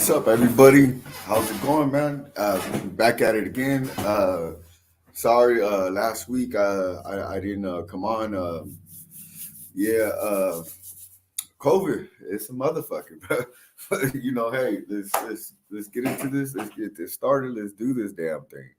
What's up, everybody? How's it going, man? Back at it again. Sorry, last week I didn't come on. Yeah, COVID. It's a motherfucker, but hey, let's get into this. Let's get this started. Let's do this damn thing.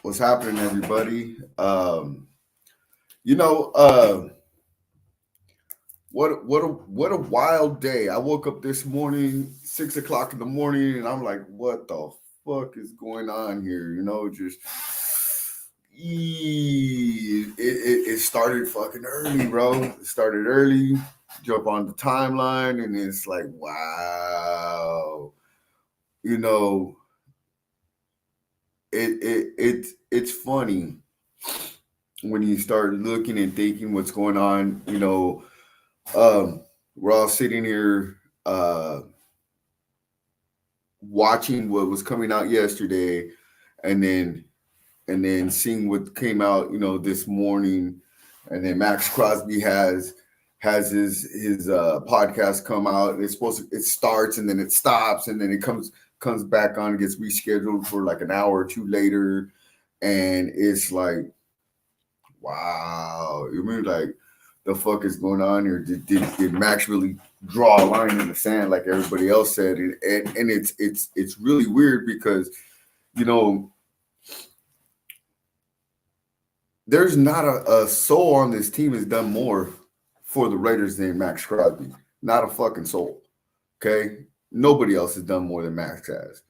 What's happening, everybody? You know, what a wild day. I woke up this morning, 6 o'clock in the morning, and I'm like, what the fuck is going on here? Just it started fucking early, bro. It started early. Jump on the timeline, and it's like, wow. You know, it's funny when you start looking and thinking what's going on. We're all sitting here watching what was coming out yesterday, and then seeing what came out, this morning, and then Max Crosby has his podcast come out, and it starts and then it stops and then it comes back on and gets rescheduled for like an hour or two later, and it's like, wow, you mean, like, the fuck is going on here? Did Max really draw a line in the sand like everybody else said? And it's really weird because there's not a soul on this team has done more for the Raiders than Max Crosby. Not a fucking soul. Okay, nobody else has done more than Max has,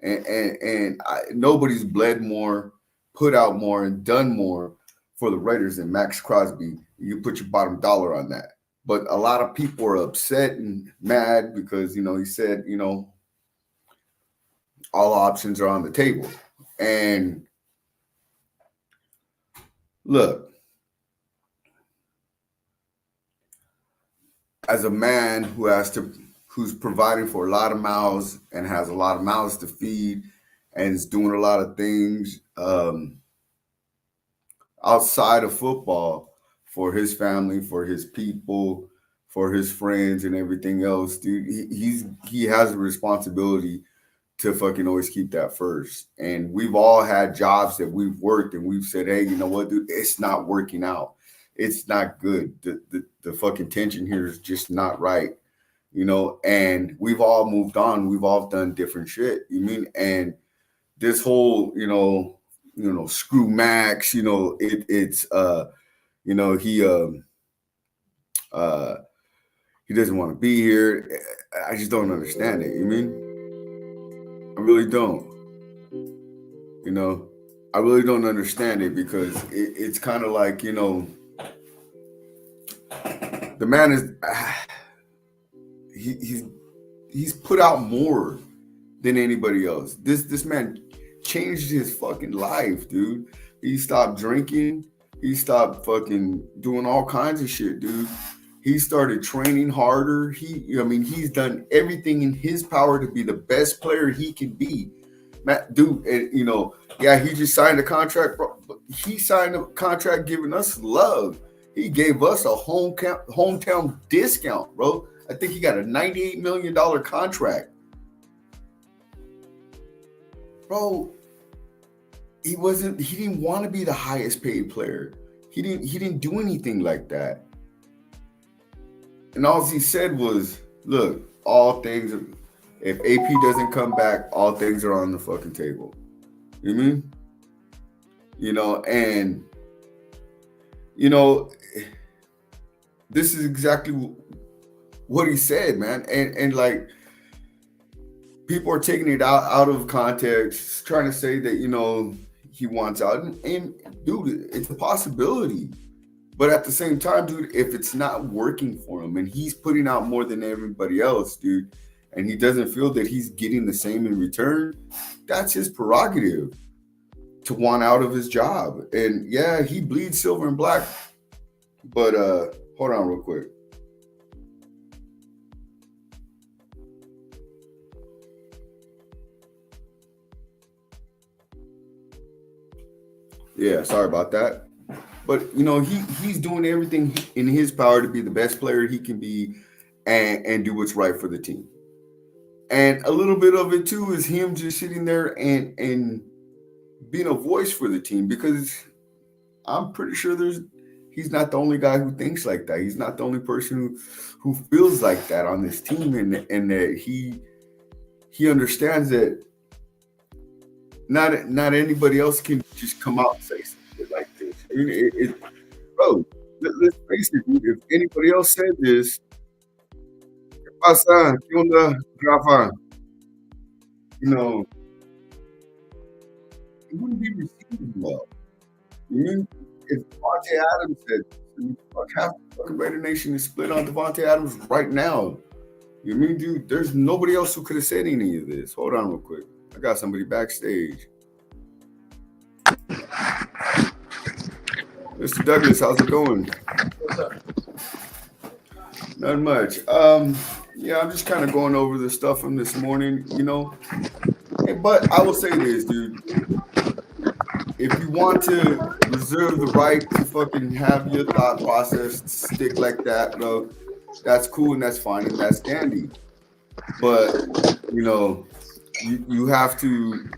and nobody's bled more, put out more, and done more for the Raiders than Max Crosby. You put your bottom dollar on that. But a lot of people are upset and mad because he said all options are on the table. And look, as a man who's providing for a lot of mouths and has a lot of mouths to feed and is doing a lot of things outside of football for his family, for his people, for his friends and everything else, dude, he has a responsibility to fucking always keep that first. And we've all had jobs that we've worked and we've said, hey, you know what, dude, it's not working out. It's not good. The fucking tension here is just not right. And we've all moved on. We've all done different shit. And this whole, screw Max, it's he doesn't want to be here. I just don't understand it. I really don't. I really don't understand it because it's kind of like, the man is he's put out more than anybody else. This man changed his fucking life, dude. He stopped drinking. He stopped fucking doing all kinds of shit, dude. He started training harder. He's done everything in his power to be the best player he can be. Matt, dude, and he just signed a contract, bro. He signed a contract giving us love. He gave us a hometown discount, bro. I think he got a $98 million contract. Bro, he didn't want to be the highest paid player. He didn't do anything like that. And all he said was, look, if AP doesn't come back, all things are on the fucking table. And this is exactly what he said, man. And like, people are taking it out of context, trying to say that, he wants out. And dude, it's a possibility. But at the same time, dude, if it's not working for him and he's putting out more than everybody else, dude, and he doesn't feel that he's getting the same in return, that's his prerogative to want out of his job. And yeah, he bleeds silver and black. But hold on real quick. Yeah, sorry about that. But you know, he's doing everything in his power to be the best player he can be and do what's right for the team. And a little bit of it too is him just sitting there and being a voice for the team, because I'm pretty sure he's not the only guy who thinks like that. He's not the only person who feels like that on this team, and that he understands that not anybody else can just come out and say something like this. I mean, bro, let's face it, dude. If anybody else said this, ¿qué pasa? ¿Qué onda, Rafa? You know, it wouldn't be received well. You mean if Devontae Adams said, fuck, half the fucking Raider Nation is split on Devontae Adams right now. You mean, dude, there's nobody else who could have said any of this. Hold on real quick. I got somebody backstage. Mr. Douglas, how's it going? What's up? Not much. Yeah, I'm just kind of going over the stuff from this morning, you know. But I will say this, dude. If you want to reserve the right to fucking have your thought process stick like that, bro, that's cool and that's fine and that's dandy. But you know, you have to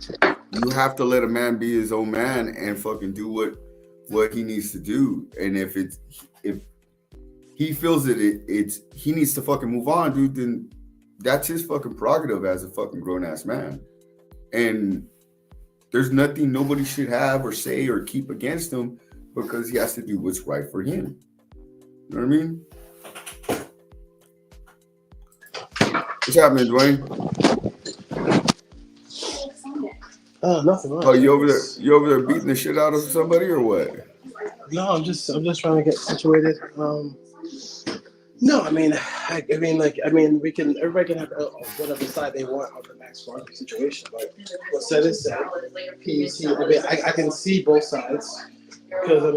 let a man be his own man and fucking do what he needs to do. And if he feels that he needs to fucking move on, dude, then that's his fucking prerogative as a fucking grown ass man. And there's nothing nobody should have or say or keep against him, because he has to do what's right for him. You know what I mean? What's happening, Dwayne? Nothing much. Oh, you over there beating the shit out of somebody or what? No, I'm just trying to get situated. No, I mean, everybody can have whatever side they want on the Maxx situation. But what said is said. I can see both sides, because the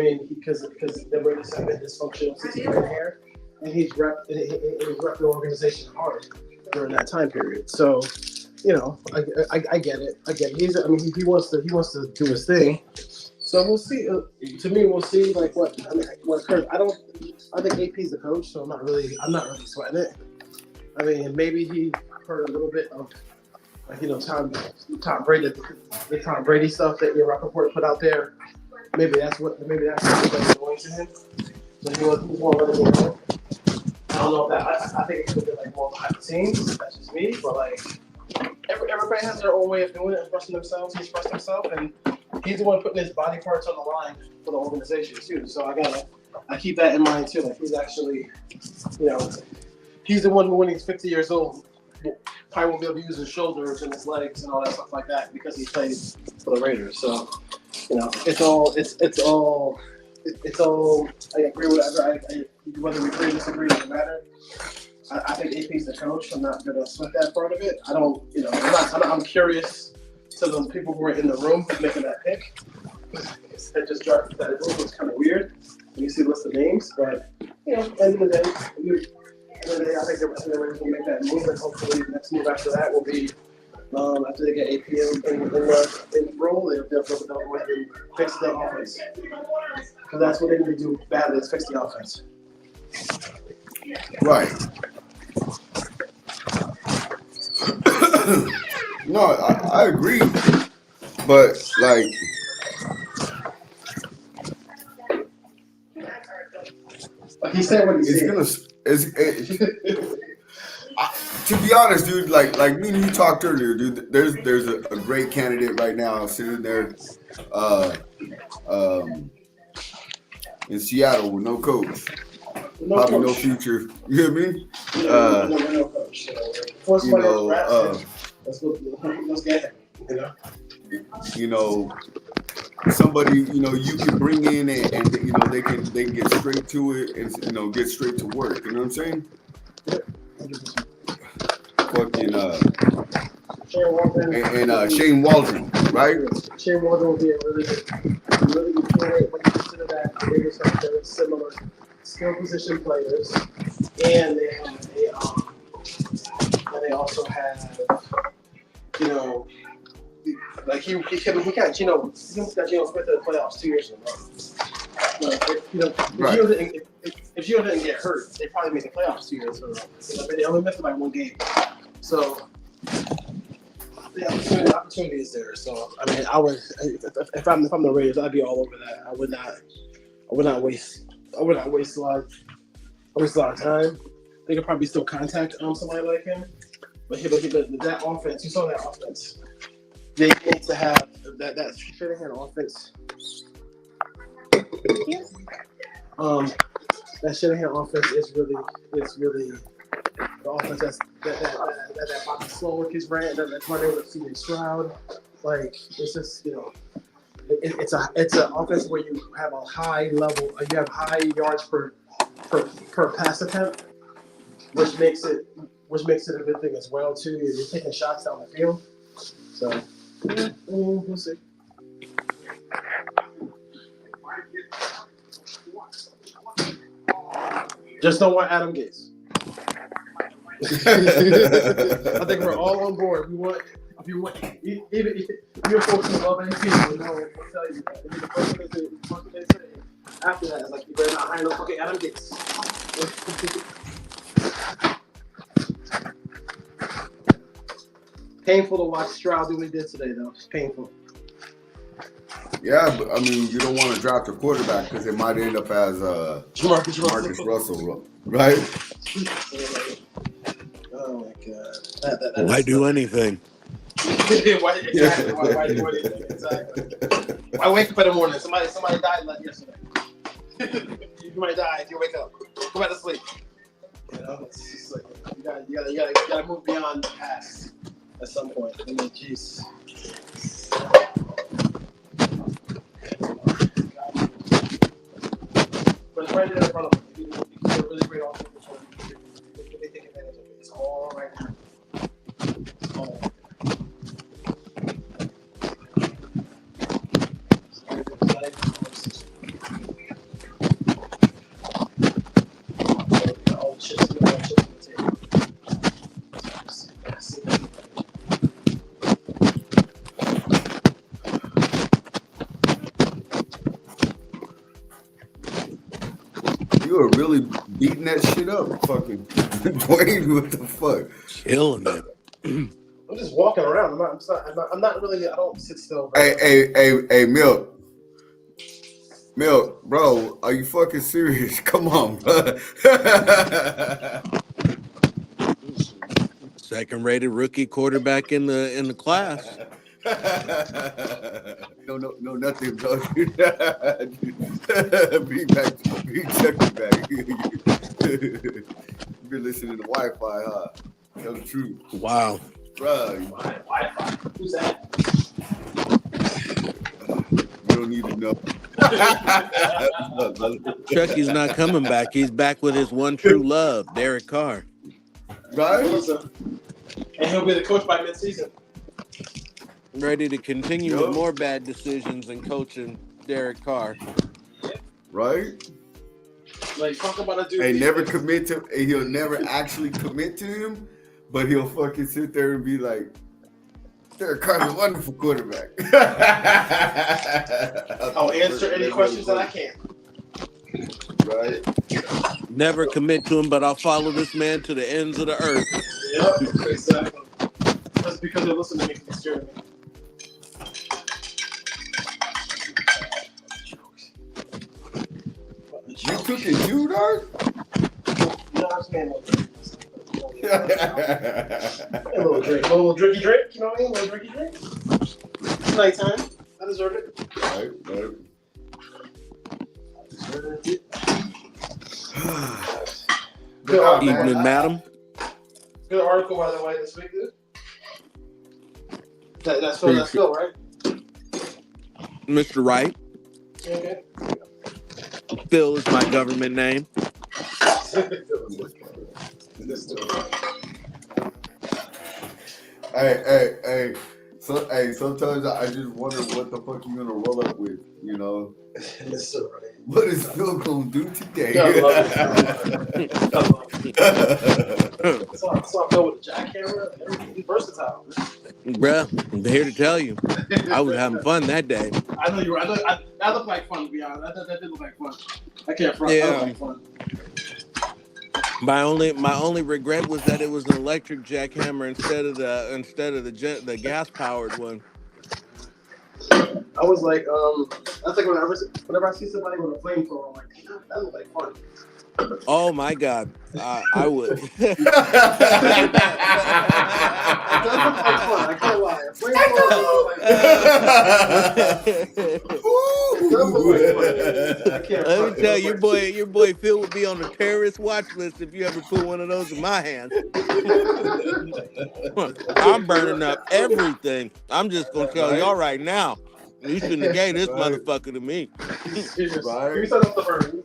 Raiders have been dysfunctional since he's been here, and he's repped the organization hard during that time period. So, you know, I get it. He wants to do his thing. So we'll see. To me, we'll see like what occurs. I think AP's the coach, so I'm not really sweating it. I mean, maybe he heard a little bit of Tom Brady, the Tom Brady stuff that your Rappaport put out there. Maybe that's what was annoying to him. So he was more letting it go. I don't know if that. I think it could be like more behind the scenes. That's just me, but like everybody has their own way of doing it, expressing themselves. He expressed himself, and he's the one putting his body parts on the line for the organization too. So I keep that in mind too. Like he's actually, he's the one who, when he's 50 years old, probably won't be able to use his shoulders and his legs and all that stuff like that because he played for the Raiders. So, it's all. I agree with whether we agree or disagree, doesn't matter. I think AP's the coach. I'm not gonna sweat that part of it. I'm curious to the people who were in the room making that pick. That it was kind of weird when you see the list of names, but end of the day, I think the Raiders will make that move, and hopefully the next move after that will be after they get AP in the role, they'll go ahead and fix the offense, because that's what they need to do badly, is fix the offense. Right. No, I agree, but like. He said what he said. To be honest, dude, like me and you talked earlier, dude. There's a great candidate right now sitting there, in Seattle with no coach, probably no future. You hear me? No coach. Let's get him. somebody, you can bring in and they can get straight to it and get straight to work. You know what I'm saying? Fucking Shane Waldron, right? Shane Waldron will be a really good candidate when you consider that they just have very similar skill position players, and they also have, like he got Geno Smith in the playoffs 2 years in a row. Like, if Geno didn't get hurt, they probably made the playoffs 2 years in a row. They only missed by one game, so the opportunity is there. So I mean, if I'm the Raiders, I'd be all over that. I would not waste a lot of time. They could probably still contact somebody like him, but that offense, you saw that offense. They need to have that Shanahan offense. That Shanahan offense is really the offense that Bobby Slowick is ran, that tornado with CJ Stroud. Like, it's just, it's an offense where you have a high level, you have high yards per pass attempt, which makes it a good thing as well too. You're taking shots down the field, so we'll see. Just don't want Adam Gase. I think we're all on board. If you want, even your folks who love NP, we'll tell you that. The first thing they say after that is like, you better not hire no fucking Adam Gase. Painful to watch Stroud do what he did today, though. It's painful. Yeah, but I mean, you don't want to draft a quarterback because it might end up as Marcus Russell, right? Oh my God! Why do anything? Why do anything? Exactly. I wake up in the morning. Somebody died like yesterday. You might die if you wake up. Go back to sleep. It's just like you gotta move beyond the past at some point. I mean, jeez. But it's right there in front of them. It's a really great offense. They take advantage of it. It's all right now. It's all. All the chips on the table. You are really beating that shit up, fucking Dwayne. What the fuck? Killing it. I'm just walking around. I'm not really. I don't sit still. Hey, Milk, bro, are you fucking serious? Come on, bro. Second-rated rookie quarterback in the class. No, nothing, bro. Be checking back. You've been listening to Wi-Fi, huh? Tell the truth. Wow. Bro, Wi-Fi. Who's that? You don't need to know. Chucky's not coming back. He's back with his one true love, Derek Carr. Right? And he'll be the coach by mid-season. Ready to continue with more bad decisions and coaching Derek Carr. Right? Like, talk about a dude. He'll never actually commit to him, but he'll fucking sit there and be like, Derek Carr's a wonderful quarterback. I'll answer any questions that I can. Right? Never commit to him, but I'll follow this man to the ends of the earth. Yep, exactly. That's because they listen to me from the steering. You cooking you, dog? No, I'm saying a little drink. A little drinky drink, you know what I mean? A little drinky drink. It's nighttime. I deserve it. Right. Good Evening, madam. Good article, by the way, this week, dude. That's Phil, right? Mr. Wright. Okay. Phil is my government name. Hey. So, sometimes I just wonder what the fuck you gonna roll up with, you know? Mr. Right. What is Phil gonna do today? I love it. So I go with a jackhammer. He's versatile. Bruh, I'm here to tell you, I was having fun that day. I know you were. That looked like fun, to be honest. That did look like fun. I can't front. Yeah. That looked like fun. My only regret was that it was an electric jackhammer instead of the gas powered one. I was like, that's like whenever I see somebody with a flamethrower, I'm like, that looked like fun. Oh my God, I would. It does look like fun. I can't lie. A flamethrower does look like fun. I can't. Let me tell you, your boy Phil would be on the terrorist watch list if you ever put one of those in my hands. I'm burning up everything. I'm just gonna tell y'all right now. You shouldn't have gave this motherfucker to me. Right. You set up the burn.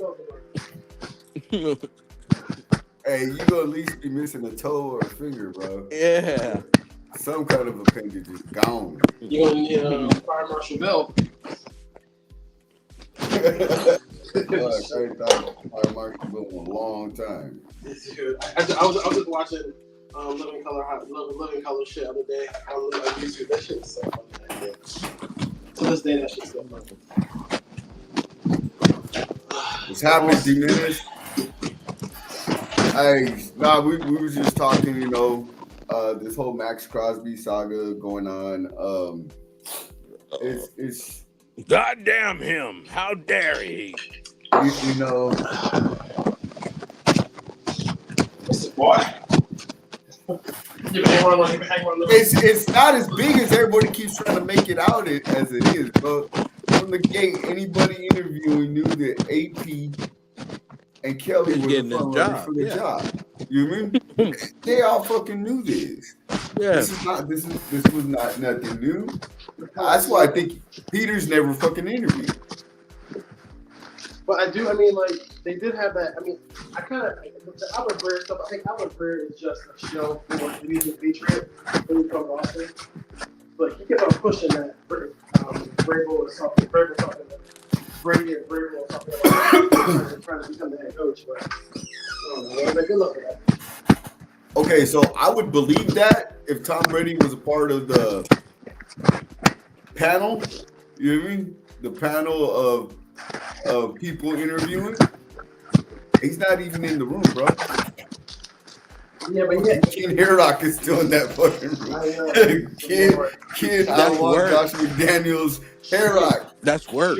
Hey, you gonna at least be missing a toe or a finger, bro. Yeah. Some kind of appendage is gone. You're gonna need Fire Marshal Bill. Fire Marshal Bill in a long time. Dude, I was just watching Living Color shit the other day on YouTube. That shit is so funny. To this day, that shit's still funny. What's happening, Diminished? Hey, nah, we were just talking, you know, this whole Maxx Crosby saga going on. It's God damn him! How dare he? you know. Boy. It's not as big as everybody keeps trying to make it out as it is, but from the gate, anybody interviewing knew that AP and Kelly were the front runners for the job. You mean? They all fucking knew this. Yeah. This was not nothing new. That's why I think Peter's never fucking interviewed. But I mean, like, they did have that. I mean, I kind of, the Albert Breer stuff, I think Albert Breer is just a show for the Music Patriot when he comes off it. But he kept on pushing that Vrabel or something, Brady or Vrabel or something like that, trying to become the head coach. But, good luck with that. Okay, so I would believe that if Tom Brady was a part of the panel, you know what I mean? The panel of people interviewing. He's not even in the room, bro. Yeah, but yeah. Ken Herrock is still in that fucking room. Ken, That's worse. Josh McDaniels, Herrock. That's worse.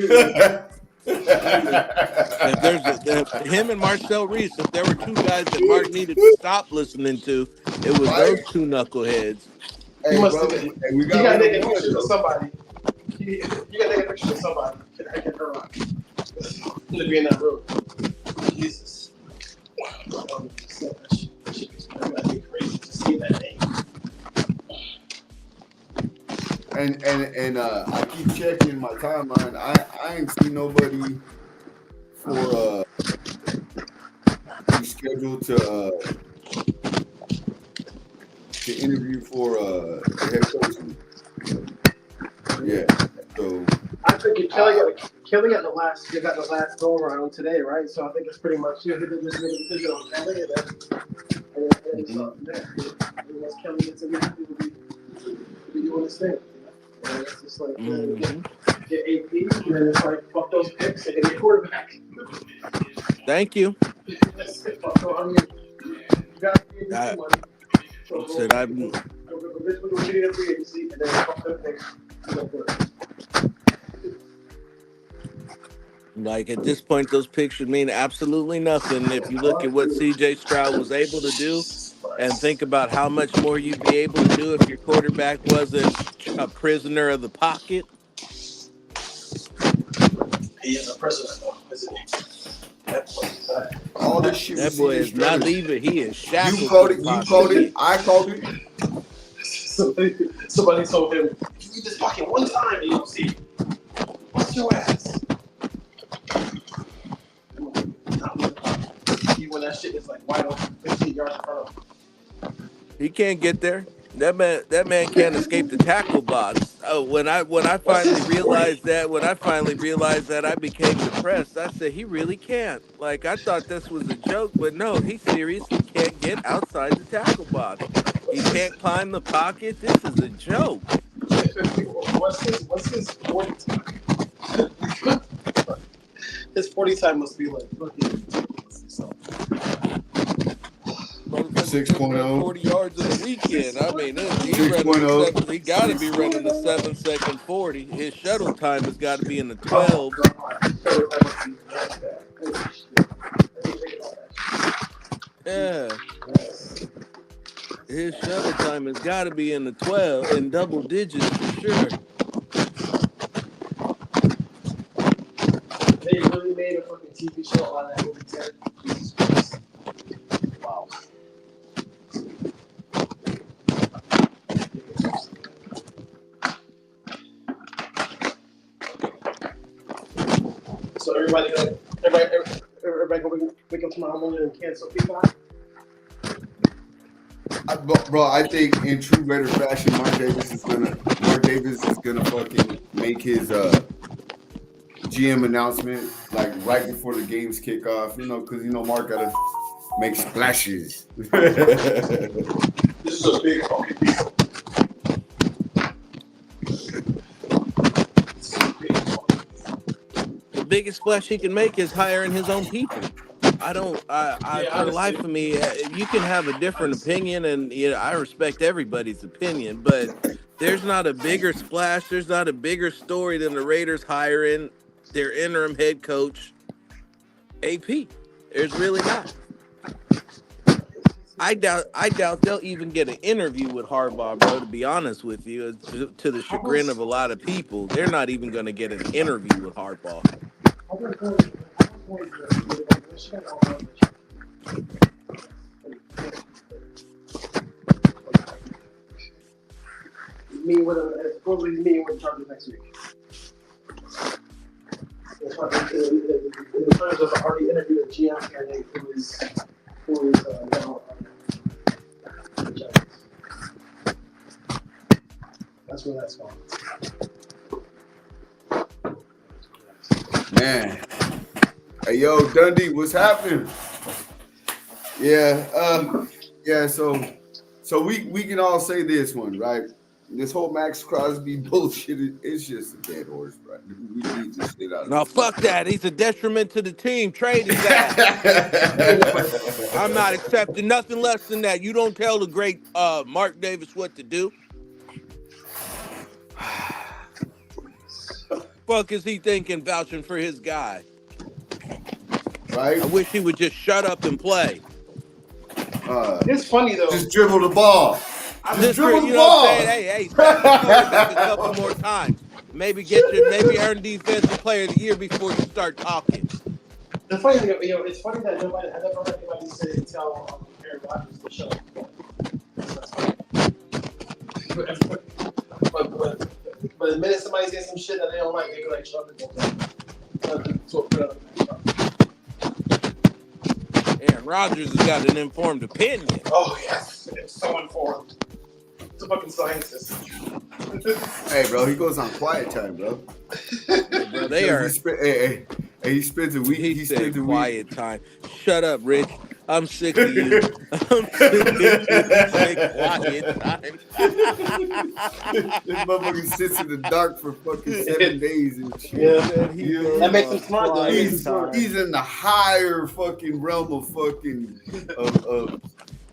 If there's him and Marcel Reese, if there were two guys that Mark needed to stop listening to, it was those two knuckleheads. Hey, you gotta take a picture of somebody. You gotta take a picture of somebody. I can Herrock. To be in that room. Jesus. That'd be crazy to see that name. And I keep checking my timeline. I ain't seen nobody for scheduled to interview for the head coach. Yeah. So I think Kelly got the last go around today, right? So I think it's pretty much they just made a decision on Kelly, and then once Kelly gets in there, he'll be doing his thing. And it's just like get AP, and then it's like fuck those picks and get quarterback. Thank you. You gotta be money. Said I'm. Like at this point, those picks should mean absolutely nothing. If you look at what CJ Stroud was able to do, and think about how much more you'd be able to do if your quarterback wasn't a prisoner of the pocket. He is a prisoner, though, isn't he? all this shit. That boy is not leaving. He is shackled. You called it. I called it. Somebody told him, "You get this pocket one time, and you'll see." bust your ass. When that shit is like wide open, 15 yards in front of him. He can't get there. That man can't escape the tackle box. Oh, when I finally realized that, I became depressed. I said he really can't. Like I thought this was a joke, but no, he seriously can't get outside the tackle box. He can't climb the pocket. This is a joke. What's his 40 time? His 40 time must be like fucking ridiculous. So. Motherfucker just ran 40 yards in a weekend. I mean, he got to be running the 7-second 40. His shuttle time has got to be in the 12s. Yeah. His shuttle time has got to be in the 12 in double digits for sure. They really made a fucking TV show on that movie, Ted. Jesus Christ. Wow. So everybody go wake up tomorrow morning and cancel Peacock? Bro, I think in true Raider fashion, Mark Davis is gonna fucking make his GM announcement like right before the games kick off. You know, because Mark gotta make splashes. This is a big fucking deal. The biggest splash he can make is hiring his own people. For the life of me, you can have a different opinion, and I respect everybody's opinion, but there's not a bigger splash, there's not a bigger story than the Raiders hiring their interim head coach, AP. There's really not. I doubt they'll even get an interview with Harbaugh, bro, to be honest with you, to the chagrin of a lot of people. They're not even going to get an interview with Harbaugh. Meeting with Chargers next week. In terms of already interviewed a GM candidate who is now the Giants. That's where that's going. Man. Hey, yo, Dundee, what's happening? Yeah, so we can all say this one, right? This whole Maxx Crosby bullshit, it's just a dead horse, right? We need to sit out. No, fuck that. He's a detriment to the team. Trade his ass. I'm not accepting nothing less than that. You don't tell the great Mark Davis what to do. Fuck is he thinking vouching for his guy? Right? I wish he would just shut up and play. It's funny though. Just dribble the ball. Just dribble the ball. Hey, stop the quarterback a couple more times. Maybe earn defensive player of the year before you start talking. The funny thing, it's funny that I never heard anybody tell Aaron Rodgers to shut up. But the minute somebody says some shit that they don't like, they go like, shut up. Aaron Rodgers has got an informed opinion. Oh, yes. It's so informed. It's a fucking scientist. Hey, bro, he goes on quiet time, bro. Bro, they are. He spends a week. He spends a quiet time. Shut up, Rich. I'm sick of you. I'm sick of you. Quiet time. This motherfucker sits in the dark for fucking 7 days and shit. Yeah, that makes him smart though. He's in the higher fucking realm of fucking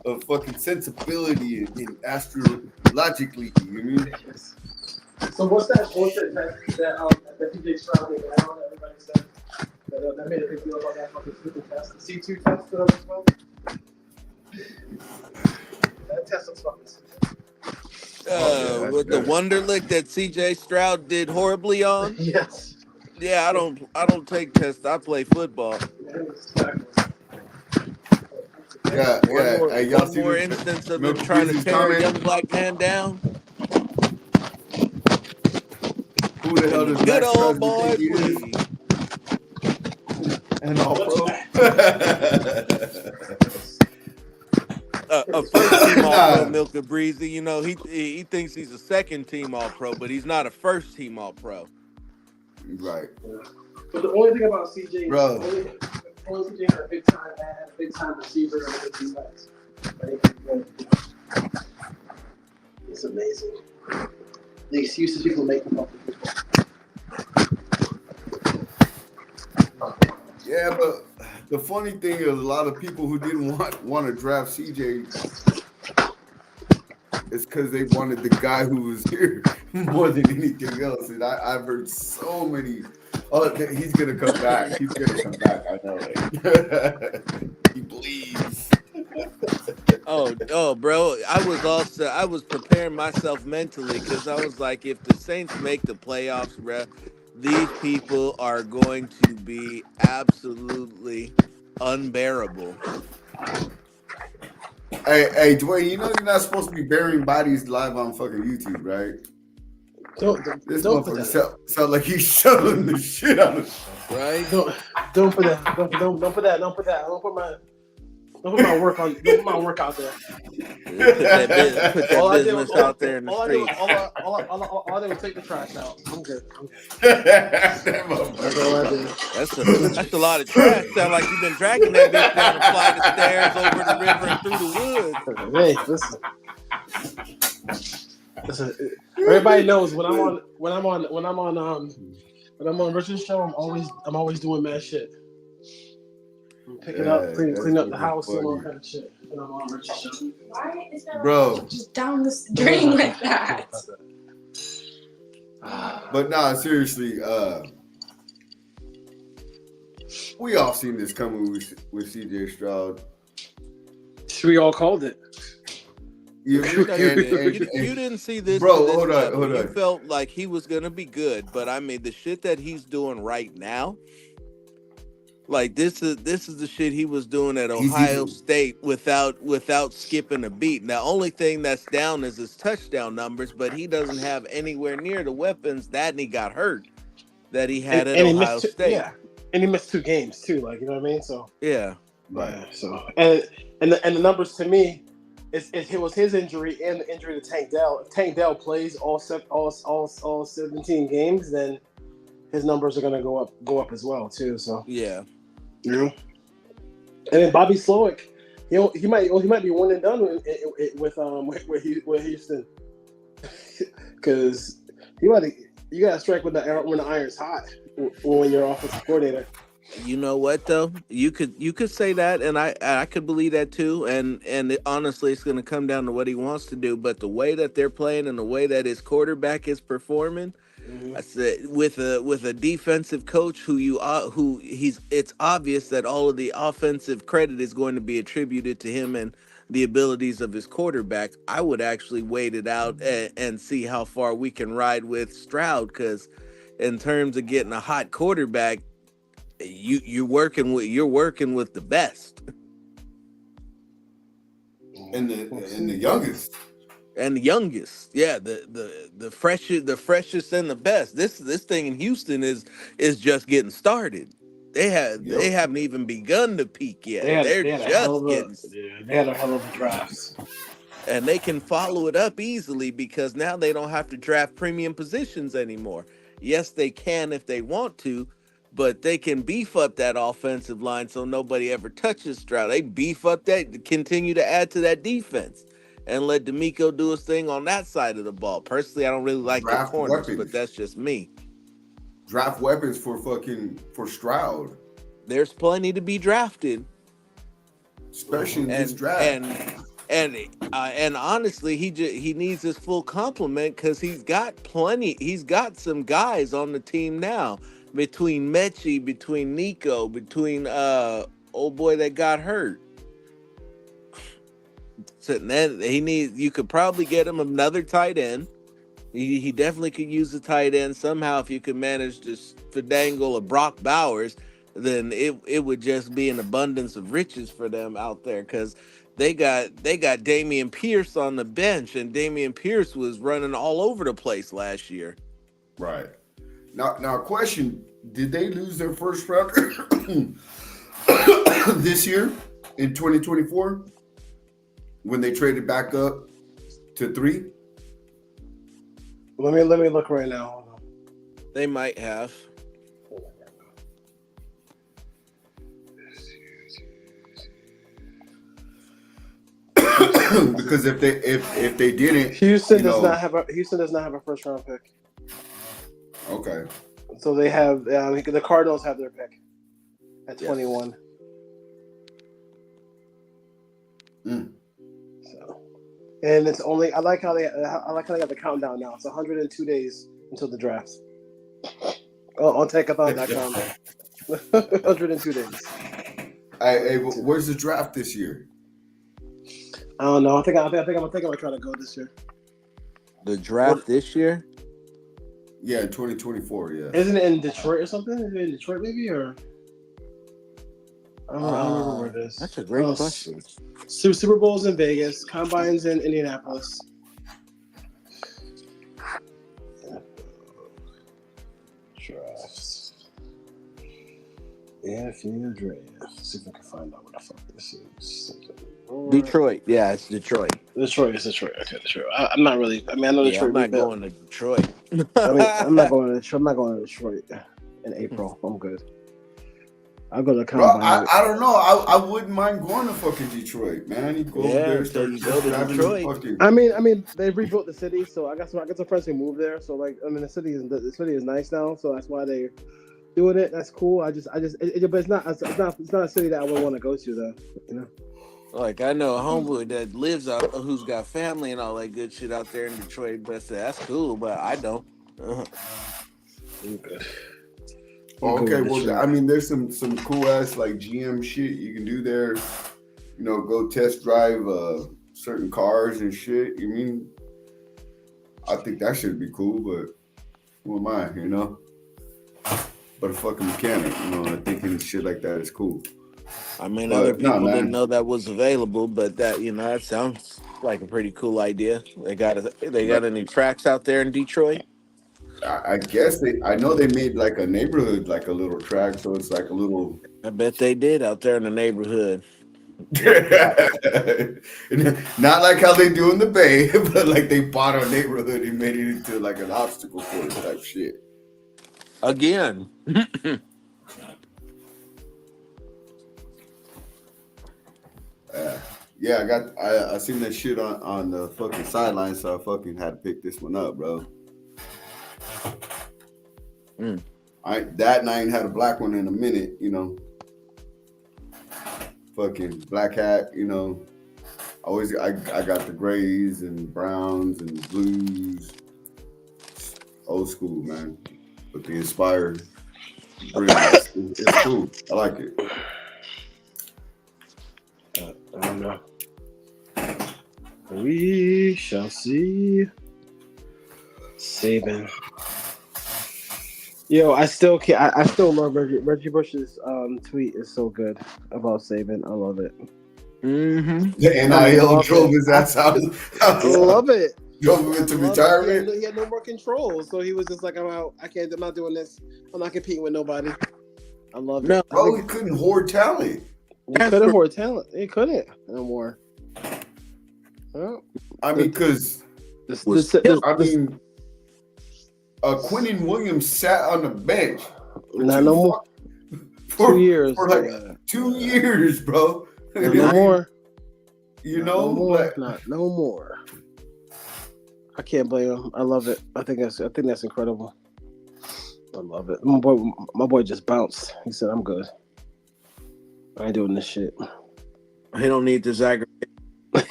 of fucking sensibility and astrologically. You mean? So what's that bullshit that TJ Stroud made? I don't know. Everybody said that made a big deal about that fucking stupid test, the C2 test that was well. That test was fucking stupid. With the Wonderlic that CJ Stroud did horribly on. Yes. Yeah, I don't take tests. I play football. Yeah. One more instance of them trying to tear a young black man down. Who the hell in the does good Max old Crosby think boys he is? league. And all pro. A first team All Pro, Nah, Milk and Breezy. You know, he thinks he's a second team All Pro, but he's not a first team All Pro. right, But the only thing about CJ is bro. only CJ had a big time receiver and a big defense. It's amazing. The excuses people make about people. Yeah, but the funny thing is, a lot of people who didn't want to draft CJ is because they wanted the guy who was here more than anything else. And I've heard so many. Oh, he's gonna come back. He's gonna come back. I know it. He believes. Oh, bro. I was preparing myself mentally because I was like, if the Saints make the playoffs, bro, these people are going to be absolutely unbearable. Hey, Dwayne, you know you're not supposed to be burying bodies live on fucking YouTube, right? This Don't put motherfucker that. sound like he's shoveling the shit out of. Right? Don't put that. Don't put that. Don't put that. Don't put my work on. Don't put my work out there. Put that business out there in the All street. I did was take the trash out. I'm good. That That's motherfucker. all I did. That's a lot of trash. Sound like you've been dragging that bitch down a flight of stairs over the river and through the woods. Hey, listen. Everybody knows when I'm on Richard's show, I'm always doing mad shit. I'm picking up, cleaning up the house and all kind of shit. When I'm on Richard's show. Why is that Bro. just down the drain like that? But nah, seriously, we all seen this coming with CJ Stroud. We all called it. You didn't see this. Bro, to this hold level. on. You felt like he was gonna be good, but I mean the shit that he's doing right now. Like this is the shit he was doing at Ohio State without skipping a beat. The only thing that's down is his touchdown numbers, but he doesn't have anywhere near the weapons that and he got hurt that he had at Ohio State. Yeah, and he missed 2 games too. Like you know what I mean? So yeah, right. So and the numbers to me, it was his injury and the injury to Tank Dell. If Tank Dell plays all 17 games, then his numbers are gonna go up as well too. So yeah. Yeah. And then Bobby Slowick, he might be one and done with Houston, because you gotta strike when the iron's hot when you're offensive coordinator. You know what though? You could say that, and I could believe that too. And honestly, it's going to come down to what he wants to do. But the way that they're playing and the way that his quarterback is performing, I said with a defensive coach it's obvious that all of the offensive credit is going to be attributed to him and the abilities of his quarterback. I would actually wait it out and see how far we can ride with Stroud, because in terms of getting a hot quarterback, you're working with the best and the youngest. And the youngest, yeah, the freshest and the best. This thing in Houston is just getting started. They haven't even begun to peak yet. They're just getting. They had a hell of a draft, and they can follow it up easily because now they don't have to draft premium positions anymore. Yes, they can if they want to, but they can beef up that offensive line so nobody ever touches Stroud. They beef up that, continue to add to that defense, and let D'Amico do his thing on that side of the ball. Personally, I don't really like the corners, but that's just me. Draft weapons for Stroud. There's plenty to be drafted, especially in this draft. And honestly, he needs his full complement because he's got plenty. He's got some guys on the team now between Mechie, between Nico, between old boy that got hurt. So then you could probably get him another tight end. He definitely could use a tight end somehow. If you could manage to finagle a Brock Bowers, then it would just be an abundance of riches for them out there, because they got Dameon Pierce on the bench, and Dameon Pierce was running all over the place last year. Right. Now, question: did they lose their first rounder this year in 2024 when they traded back up to 3? Let me look right now. Hold on. They might have. Because if they didn't, Houston does not have a first round pick. Okay. So they have the Cardinals have their pick at 21. So, and it's only I like how they got the countdown now. It's 102 days until the draft. On takeathon.com. 102 days. Hey, where's the draft this year? I don't know. I think I'm gonna try to go this year. The draft this year? Yeah, 2024. Yeah. Isn't it in Detroit or something? Is it in Detroit maybe or? I don't remember where it is. That's a great question. Super Bowl's in Vegas. Combine's in Indianapolis. Draft. Yeah, if you draft. See if I can find out what the fuck this is. Detroit. Yeah, it's Detroit. Detroit. Okay, Detroit. I'm not really. I mean, I know Detroit. I'm not going to Detroit. I'm not going to Detroit. I'm not going to Detroit in April. I'm good. I'll go to Combine. Bro, I don't know. I wouldn't mind going to fucking Detroit, man. You go there, so you go to Detroit. I mean, they rebuilt the city, so I got some friends who moved there. So like, I mean, the city is nice now, so that's why they doing it. That's cool. But it's not a city that I would want to go to though. You know. Like I know a homeboy that lives out, who's got family and all that good shit out there in Detroit. But that's cool. But I don't. I'm good. Okay, well, I mean, there's some cool ass like GM shit you can do there. You know, go test drive certain cars and shit. You mean? I think that should be cool, but who am I? You know, but a fucking mechanic. You know, I think shit like that is cool. I mean, other people didn't know that was available, but that sounds like a pretty cool idea. They got any tracks out there in Detroit? I guess I know they made like a neighborhood, like a little track, so it's like a little. I bet they did out there in the neighborhood. Not like how they do in the Bay, but like they bought a neighborhood and made it into like an obstacle course type shit. Again. Yeah, I seen that shit on the fucking sideline, so I fucking had to pick this one up, bro. That and I ain't had a black one in a minute, you know. Fucking black hat, you know. I got the grays and browns and blues. Old school, man. But the inspired, it's cool. I like it. I don't know. We shall see. Saban. Yo, I still love Reggie Bush's tweet is so good about Saban. I love it. Mm-hmm. The NIL drove his ass out. I love it. Drove him into retirement. He had no more control, so he was just like, I'm out. I'm not doing this. I'm not competing with nobody. I love it. Bro, he couldn't hoard talent. He couldn't hoard talent. He couldn't no more. Well, I mean, because Quentin Williams sat on the bench. Not no more. 2 years. For like 2 years, bro. No more. You know, no more. I can't blame him. I love it. I think that's incredible. I love it. My boy just bounced. He said, "I'm good. I ain't doing this shit." He don't need this aggravation.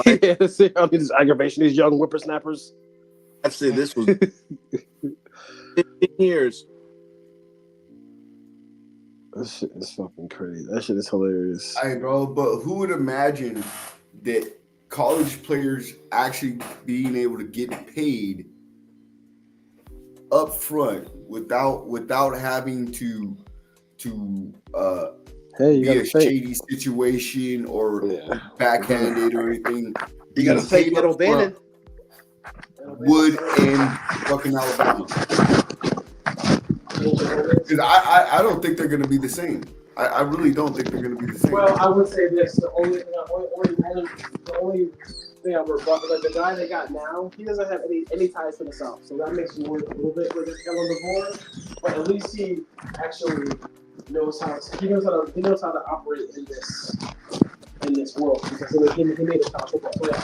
Yeah, see, I don't need this aggravation. These young whippersnappers. That's it. This was 15 years. That shit is fucking crazy. That shit is hilarious. Hey, bro, but who would imagine that college players actually being able to get paid up front without having to be a shady situation or backhanded or anything? You gotta say Little Bannon. Wood and fucking Alabama. Because I don't think they're going to be the same. I really don't think they're going to be the same. Well, I would say this: the only thing I would rebut, like the guy they got now, he doesn't have any ties to the South, so that makes me worry a little bit with his on the board. But at least he actually knows how to operate in this world because he made a top football player.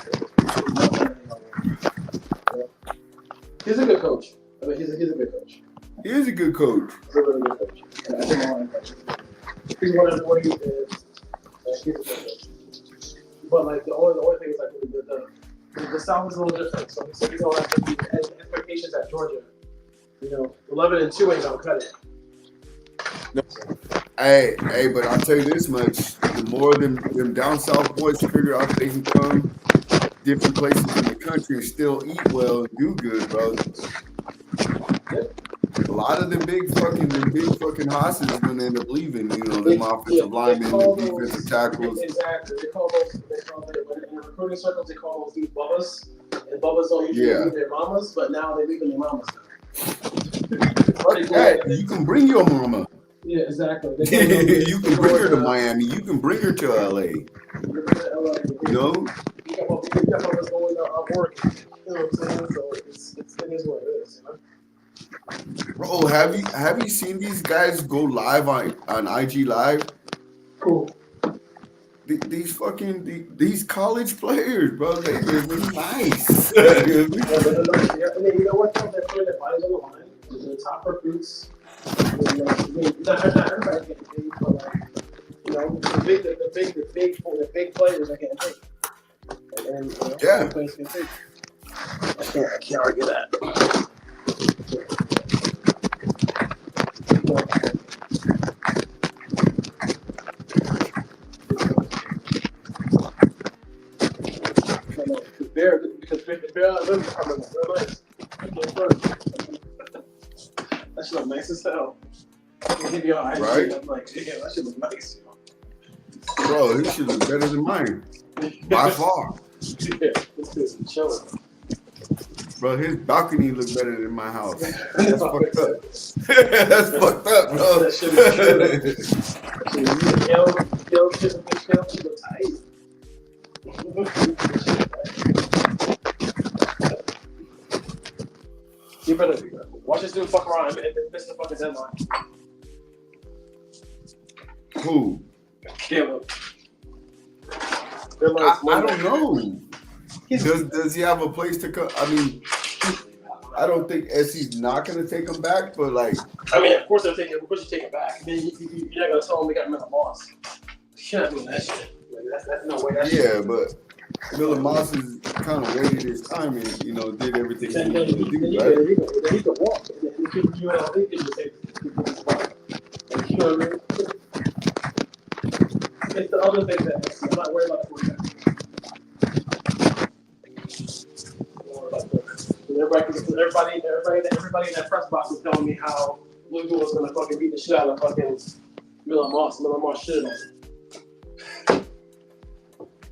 He's a good coach. I mean, he's a good coach. He is a good coach. He's a really good coach. I think all he's one of the ways is he's a good coach. But like the only thing is like the South is a little different. So you don't have to be expectations at Georgia. 11-2 ain't gonna cut it. Hey, but I'll tell you this much: the more them down south boys figure out they can come different places in the country and still eat well and do good, bro. A lot of them big fucking hosses is gonna end up leaving. Them offensive linemen, the defensive tackles. Exactly. They call in the recruiting circles they call those dudes bubbas, and bubbas don't usually leave their mamas, but now they're leaving their mamas now. Hey, you can bring your mama. Yeah, exactly. You can bring her to Miami. You can bring her to LA. You got bubbas going to Oregon. You know what I'm saying? So it is what it is. Bro, have you seen these guys go live on IG Live? Cool. These college players, bro, they're nice. And then you know what? They're putting their bodies on the line. The top recruits. Not everybody getting paid, but the big players are getting paid. And players get paid. I can't argue that. Because Bear lives coming real nice. That should look nice as hell. Give you all right? I'm like, yeah, that should look nice. Bro, his should look better than mine. By far. Yeah, this is chilling. Bro, his balcony looks better than my house. That's fucked up. That's fucked up, bro. That shit is true. You better watch this dude fuck around and miss the fucking deadline. Who? Caleb. I don't know. Does he have a place to come? I mean, I don't think SC's not gonna take him back, but like, I mean, of course they'll take it. Of course you take it back. You're not gonna tell them we got Miller Moss. You can't do that shit. Like, that's no way. But Miller Moss is kind of waited his time and did everything he needed to do, right? Then he could walk. You don't think he should take his spot. You know what I mean? It's the other thing that I'm not worried about quarterback. Everybody in that press box was telling me how Luka was gonna fucking beat the shit out of fucking Miller Moss. Miller Moss shit on him.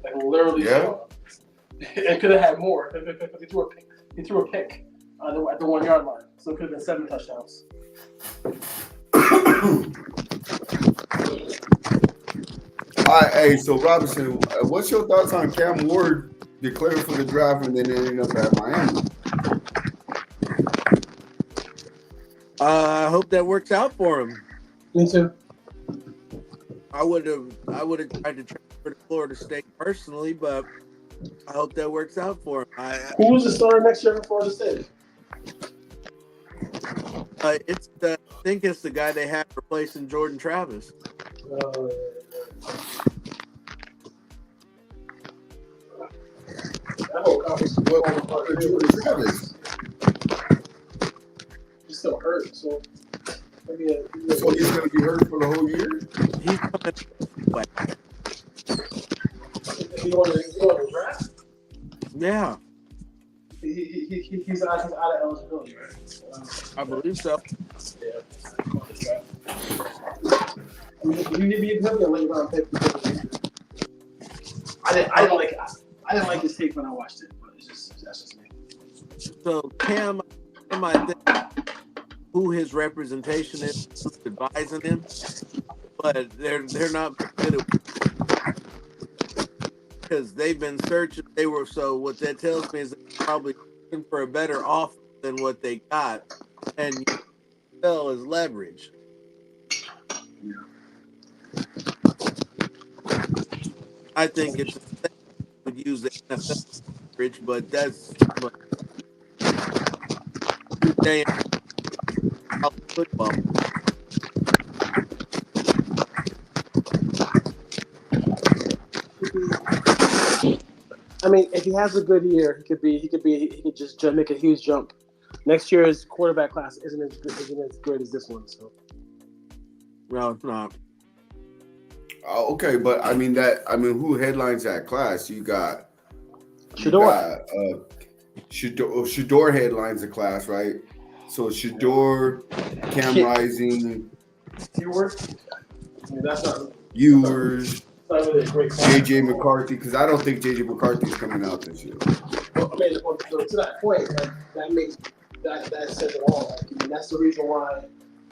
Like literally. Yeah. It could have had more. He threw a pick at the 1 yard line, so it could have been 7 touchdowns. All right, hey, so Robinson, what's your thoughts on Cam Ward declaring for the draft and then ending up at Miami? I hope that works out for him. Me too. I would have tried to transfer to Florida State personally, but I hope that works out for him. Who was the starter next year for Florida State? I think it's the guy they had replacing Jordan Travis. That whole conference Jordan Travis. He's still hurt, so maybe. So he's going to be hurt for the whole year? He's coming back. He going to draft? Yeah. He's out of eligibility, right? I believe so. Yeah. You need to be a late round pick. I didn't like his take when I watched it, but that's just me. So Cam, I think who his representation is, who's advising him, but they're not good at, because they've been searching. So what that tells me is they're probably looking for a better offer than what they got, and USL is leverage. I think it's would use the NFL leverage, but that's but day in college football. I mean, if he has a good year, he could just make a huge jump. Next year's quarterback class isn't as great as this one. So No, it's not. Okay, but I mean who headlines that class? You got Shador. Shador headlines the class, right? So Shador, Cam Rising, Ewers. I mean, that's not really a great class. JJ McCarthy, because I don't think JJ McCarthy is coming out this year. Well, I mean, to that point, that says it all. Like, I mean, that's the reason why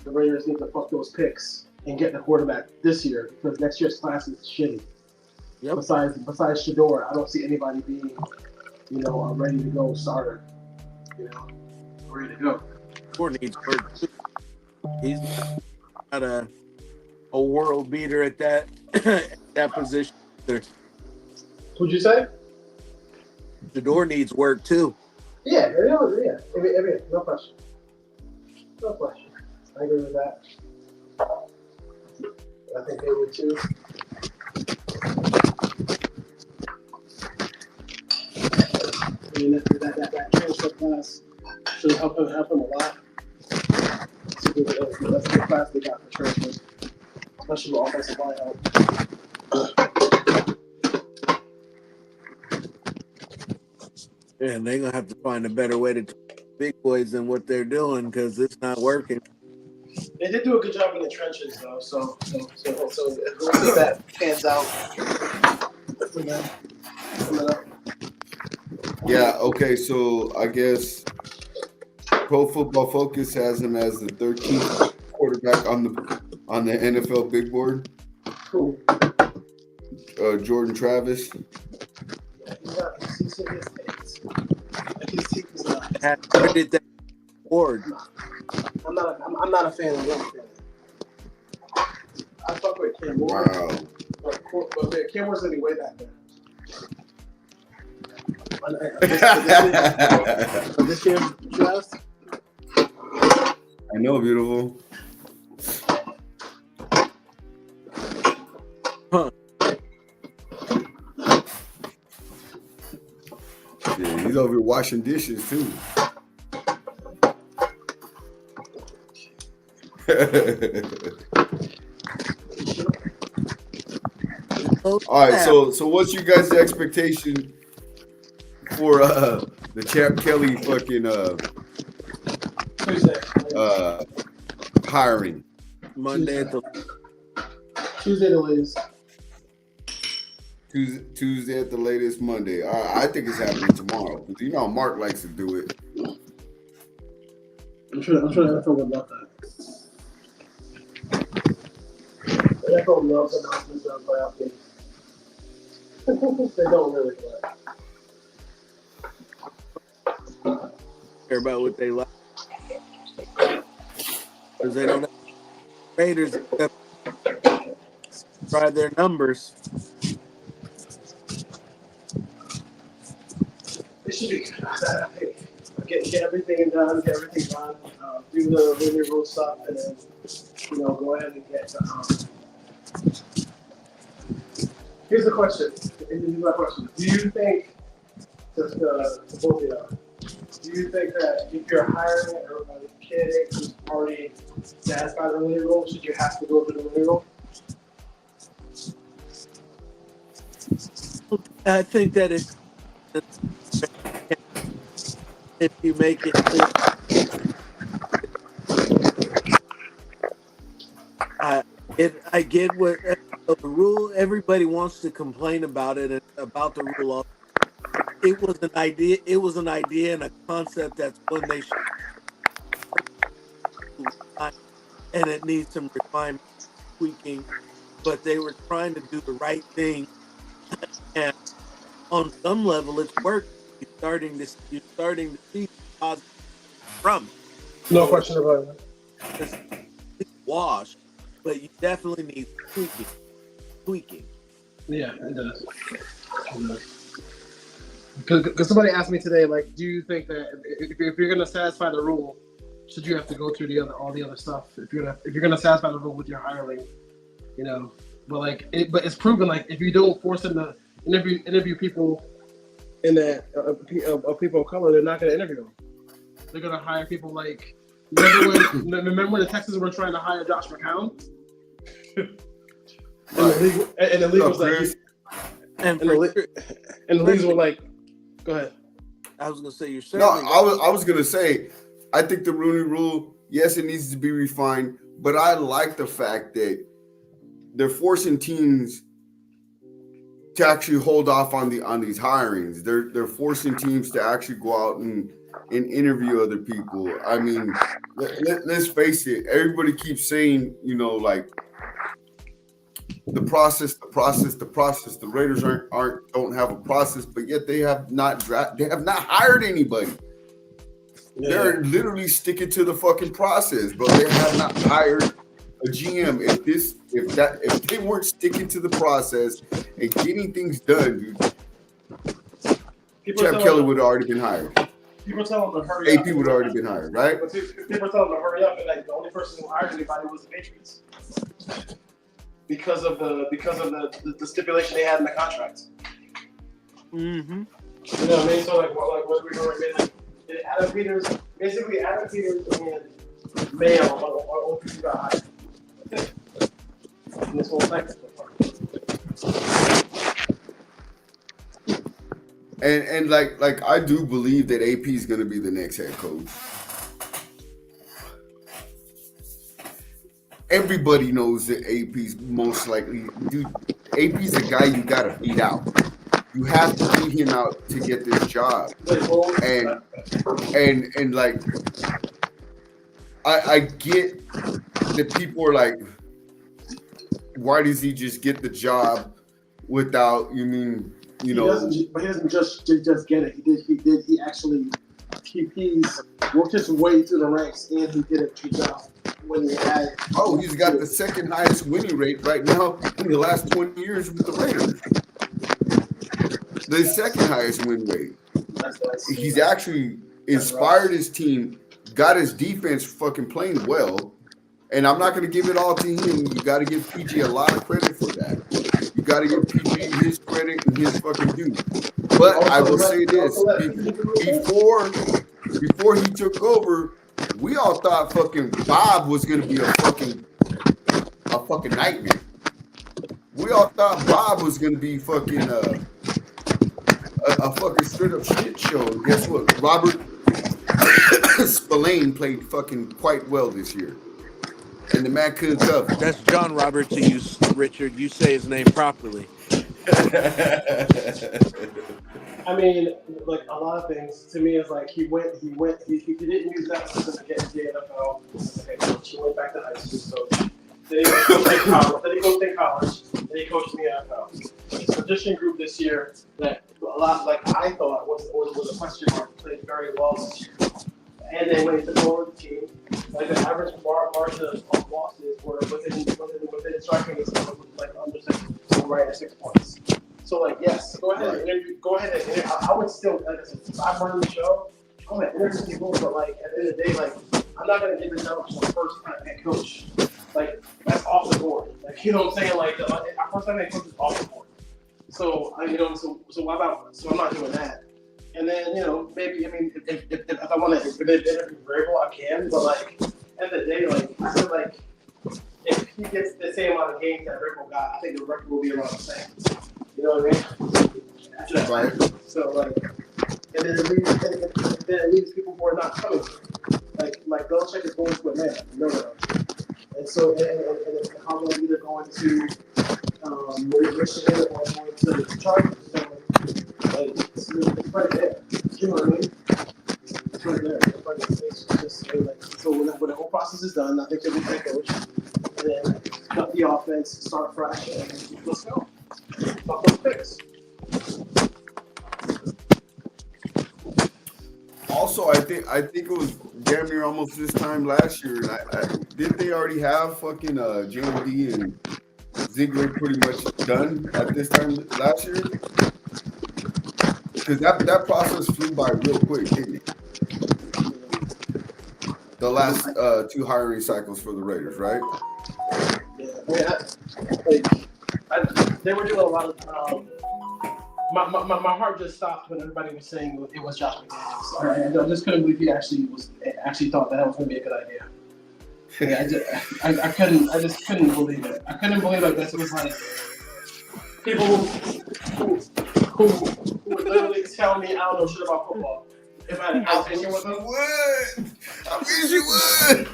the Raiders need to fuck those picks and get the quarterback this year, because next year's class is shitty. Yep. Besides Shador, I don't see anybody being, a ready to go starter. Ready to go. Shador needs work too. He's not a world beater at that that position. What'd you say? Shador needs work too. Yeah. No question. No question. I agree with that. I think they would too. I mean, that transfer class should help him a lot. That's a good class they got for transfers, especially with offensive line help. And they're gonna have to find a better way to talk big boys than what they're doing, because it's not working. They did do a good job in the trenches, though. So if that pans out for them. Yeah. Okay. So I guess Pro Football Focus has him as the 13th quarterback on the NFL big board. Cool. Jordan Travis. Where did that board? I'm not a fan of him. I fuck with Cam Ward. Wow. But Cam Ward's anyway back there. This year's draft. I know, beautiful. Huh. Yeah, he's over here washing dishes too. All right, so what's your guys' expectation for the Champ Kelly fucking hiring? Monday at the Tuesday the latest. Tuesday at the latest, Monday. I think it's happening tomorrow. You know Mark likes to do it. I'm sure the NFL would love that. The NFL loves announcements on playoff games. They don't really, care about what they like, because they don't have Raiders try their numbers. It should be get everything done, do the really road stuff, and then go ahead and get. Here's the question. Here's my question. Do you think, just to both of you, do you think that if you're hiring a candidate who's already satisfied the leader role, should you have to go to the leader role? I think that if you make it clear, I get what the rule. Everybody wants to complain about it, about the rule. It was an idea. It was an idea and a concept that's when they should. and it needs some refinement, tweaking. But they were trying to do the right thing, and on some level, it's working. You're starting to see positive from it. No So question about it. it's wash, but you definitely need tweaking. Yeah, it does. Because somebody asked me today, like, do you think that if you're going to satisfy the rule, should you have to go through all the other stuff? If you're gonna satisfy the rule with your hiring, you know, but it's proven like if you don't force them to interview people in that people of color, they're not going to interview them. They're going to hire people like remember when the Texans were trying to hire Josh McCown? And the league was like, and the leagues were like, go ahead. I was gonna say you're saying. No, I was gonna say, I think the Rooney Rule, yes, it needs to be refined, but I like the fact that they're forcing teams to actually hold off on these hirings. They're forcing teams to actually go out and interview other people. I mean, let's face it. Everybody keeps saying, you know, like the process. The Raiders don't have a process, but yet they have not hired anybody. Yeah. They're literally sticking to the fucking process, but they have not hired a GM. If they weren't sticking to the process and getting things done, dude, Chad Kelly would have already been hired. People tell them to hurry up. AP would have already been hired, right? But people tell them to hurry up, and like the only person who hired anybody was the Patriots because of the stipulation they had in the contract. Mm-hmm. You know what I mean? So what we doing? Like, Adam Peters and Mayo are all people got hired. In this whole thing. And like I do believe that AP is going to be the next head coach. Everybody knows that AP's most likely, dude. AP's the guy you got to beat out. You have to beat him out to get this job. And like I get that people are like, why does he just get the job without? You mean? You know, he doesn't just get it. He actually he's worked his way through the ranks, and he did a good job when he had. Oh, he's got the second highest winning rate right now in the last 20 years with the Raiders. The second highest win rate. He's actually inspired his team, got his defense fucking playing well, and I'm not going to give it all to him. You got to give PG a lot of credit for that. You got to give PG his credit and his fucking due. But I will say this: before he took over, we all thought fucking Bob was going to be a fucking nightmare. We all thought Bob was going to be fucking a fucking straight up shit show. And guess what? Robert Spillane played fucking quite well this year. And the man couldn't cover. That's John Roberts to you, Richard. You say his name properly. I mean, like a lot of things to me is like he didn't use that system to get into the NFL. He went back to high school, so then he goes to college, then he coached in the NFL. His position group this year that a lot like I thought was a question mark played very well this year. And then when he took over the team, like the average margin of losses were within striking distance, like under 6, right at 6 points. So like yes, go ahead and interview. I would still like if I'm running the show, I'm gonna interview people, but like at the end of the day, like I'm not gonna give it up to my first time head coach. Like that's off the board. Like you know what I'm saying? Like our first time head coach is off the board. So so why about? So I'm not doing that. And then, maybe, I mean, if I want to interview Vrabel, I can. But, like, at the end of the day, like, I feel like if he gets the same amount of games that Vrabel got, I think the record will be around the same. You know what I mean? After that, right? So, like, and then it leaves people who are not coming. Like Belichick is going to Atlanta. You know that. And so, and how they're either going to Michigan or going to the Chargers. Like, it's right there. You know what I mean? It's right there. It's right there. It's just like, so when the whole process process is done. Nothing to be head coach. And then cut the offense, start fresh, and let's go. Fuck those picks. Also, I think it was damn near almost this time last year. And didn't they already have fucking JMD and Ziegler pretty much done at this time last year? Because that process flew by real quick, didn't it? The last two hiring cycles for the Raiders, right? Yeah, they were doing a lot of. My heart just stopped when everybody was saying it was Josh McDaniels. I just couldn't believe he actually thought that was going to be a good idea. Yeah, I just couldn't believe it. I couldn't believe that this was like people who would literally tell me I don't know shit about football. If I had an opinion with them, I wish you would.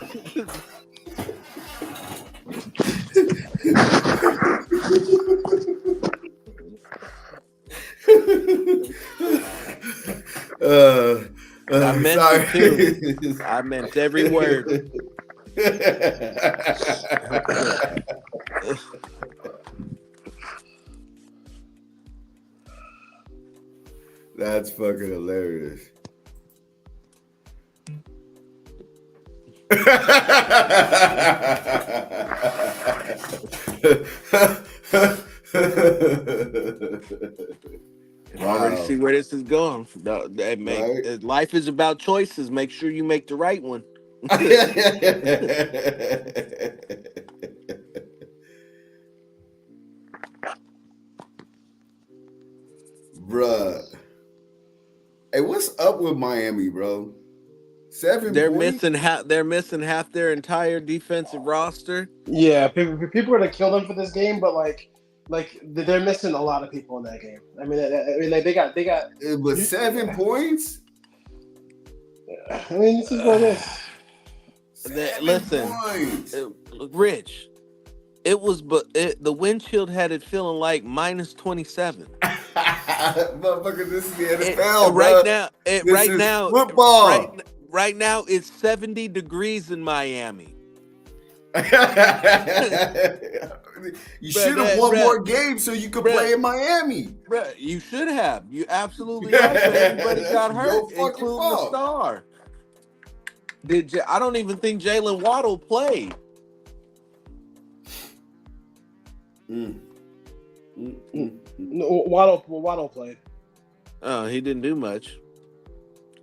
I meant it too. I meant every word. That's fucking hilarious. I already see where this is going. Right? Life is about choices. Make sure you make the right one. Bruh. Hey, what's up with Miami, bro? 7 They're points? missing half their entire defensive roster. yeah, people are gonna kill them for this game, but like they're missing a lot of people in that game. I mean, like they got. It was 7 points. I mean, this is what it is. Listen, points. Rich. It was, the windshield had it feeling like minus 27. Motherfucker, this is the NFL, right bro. now, Football. Right now, it's 70 degrees in Miami. You should have won more games so you could play in Miami. Bruh, you should have. You absolutely have. But everybody got hurt, including the star. I don't even think Jalen Waddle played. No, Waddle played. Oh, he didn't do much.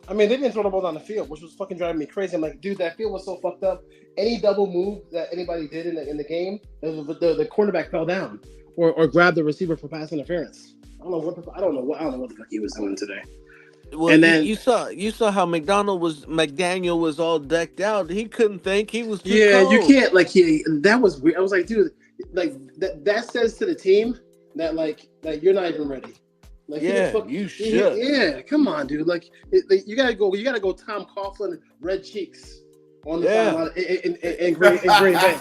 I mean, they didn't throw the ball down the field, which was fucking driving me crazy. I'm like, dude, that field was so fucked up. Any double move that anybody did in the game, the cornerback fell down or grabbed the receiver for pass interference. I don't know what the fuck he was doing today. Well, and then you saw how McDaniel was all decked out. He couldn't think. He was too cold. You can't that was weird. I was like, dude, like that says to the team that you're not even ready. Like, you should. Yeah, come on, dude. Like you gotta go Tom Coughlin, red cheeks on the sideline in Green Bay.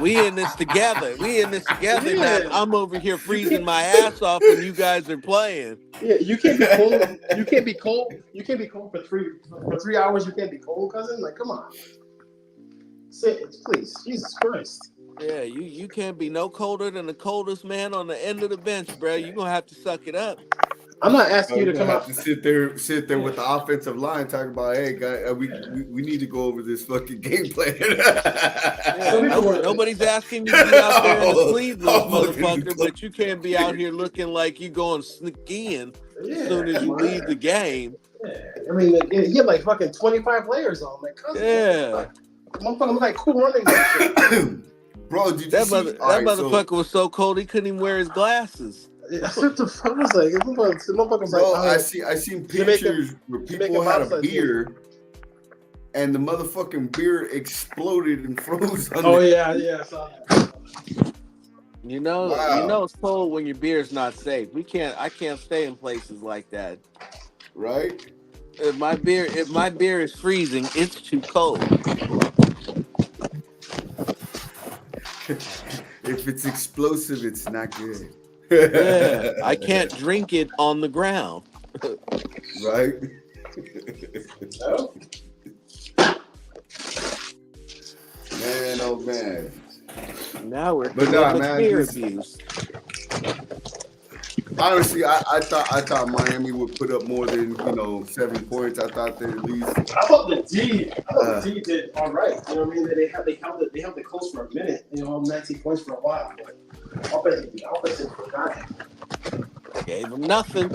We in this together. Now I'm over here freezing my ass off, and you guys are playing. Yeah, you can't be cold. You can't be cold. You can't be cold for 3 hours. You can't be cold, cousin. Like, come on. Say it, please. Jesus Christ. Yeah, you can't be no colder than the coldest man on the end of the bench, bro. You're gonna have to suck it up. I'm not asking you to come out. To sit there with the offensive line talking about, hey, guys, we need to go over this fucking game plan. Nobody's asking you to be out there in the sleeveless, motherfucker, but you can't be out here looking like you going skiing as soon as you leave the game. Yeah. I mean, you have like fucking 25 layers on, like, cousin. Yeah. Motherfucker look like Cool Running. Bro, did you that see? Motherfucker was so cold he couldn't even wear his glasses. What the fuck was like? Bro, I seen pictures where people had a beer, and the motherfucking beer exploded and froze. Yeah, I saw that. You know it's cold when your beer's not safe. I can't stay in places like that. Right? If my beer is freezing, it's too cold. If it's explosive, it's not good. Yeah, I can't drink it on the ground. Right? Oh man. Now we're But nah, committing man, fear just- abuse. Honestly, I thought Miami would put up more than 7 points. I thought they at least. I thought the D did all right. You know what I mean? They held it close for a minute. 19 points for a while. But offensive forgot. Gave them nothing.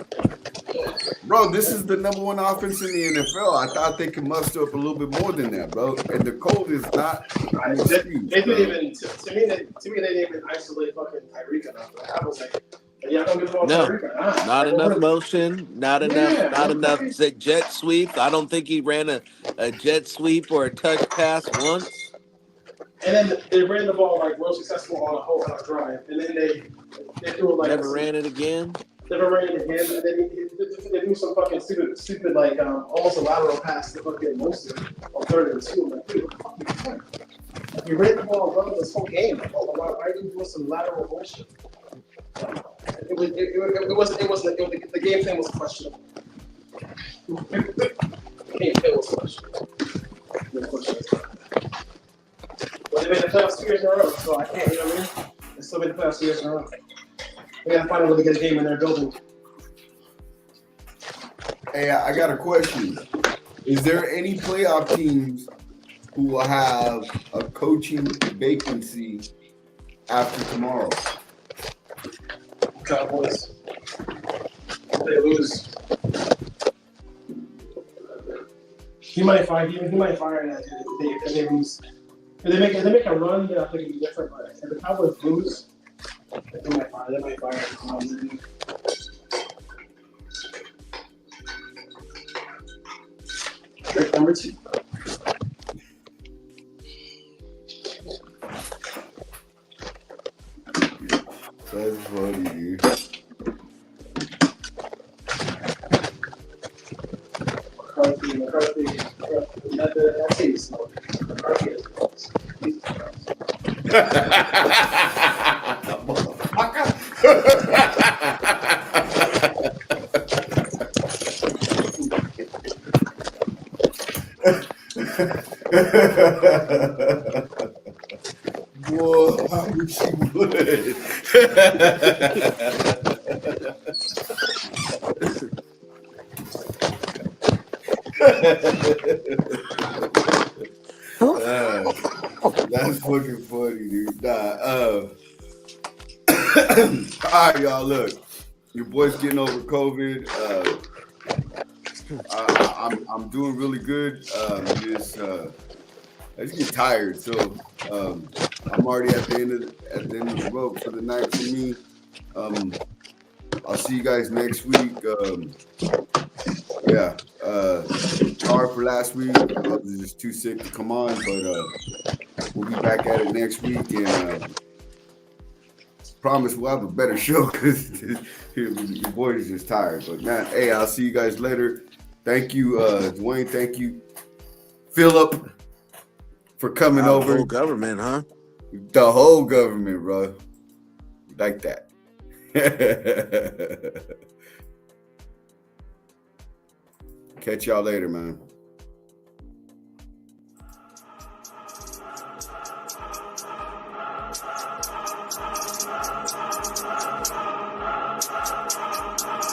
Bro, this is the number one offense in the NFL. I thought they could muster up a little bit more than that, bro. And the cold is not an excuse. They didn't even to me. They didn't even isolate fucking Tyreek enough. I was like, yeah, I don't give a fuck. No, Tyreek. not enough motion, not enough jet sweeps. I don't think he ran a jet sweep or a touch pass once. And then they ran the ball like real successful on a drive, and then they threw it like Never ran it again. Never ran it again, and then they do some fucking stupid like almost a lateral pass to fucking Mostert on 3rd and 2. I'm like, dude, what the fuck are you doing? You ran the ball well this whole game. Why are you doing some lateral bullshit? The game plan was questionable. The game plan was questionable. But they made the playoffs 2 years in a row, so I can't, you know what I mean? They still made the playoffs 2 years in a row. We gotta find a way to get a game in their building. Hey, I got a question. Is there any playoff teams who will have a coaching vacancy after tomorrow? Cowboys. If they lose, he might fire that if they lose. If they make a run, then I think it'd be different. But if the Cowboys lose, they might fire. Trick number 2. That's funny, dude. McCarthy. That's his. McCarthy is false. Boy, I wish you would. That's fucking funny, dude. All right, y'all. Look, your boy's getting over COVID. I'm doing really good. I just get tired, so I'm already at the end of the rope for the night for me. I'll see you guys next week. Sorry for last week. I was just too sick to come on, but we'll be back at it next week, and promise we'll have a better show because your boy is just tired. But man, hey, I'll see you guys later. Thank you, Dwayne. Thank you, Philip, for coming over. The whole government, huh? The whole government, bro. Like that. Catch y'all later, man.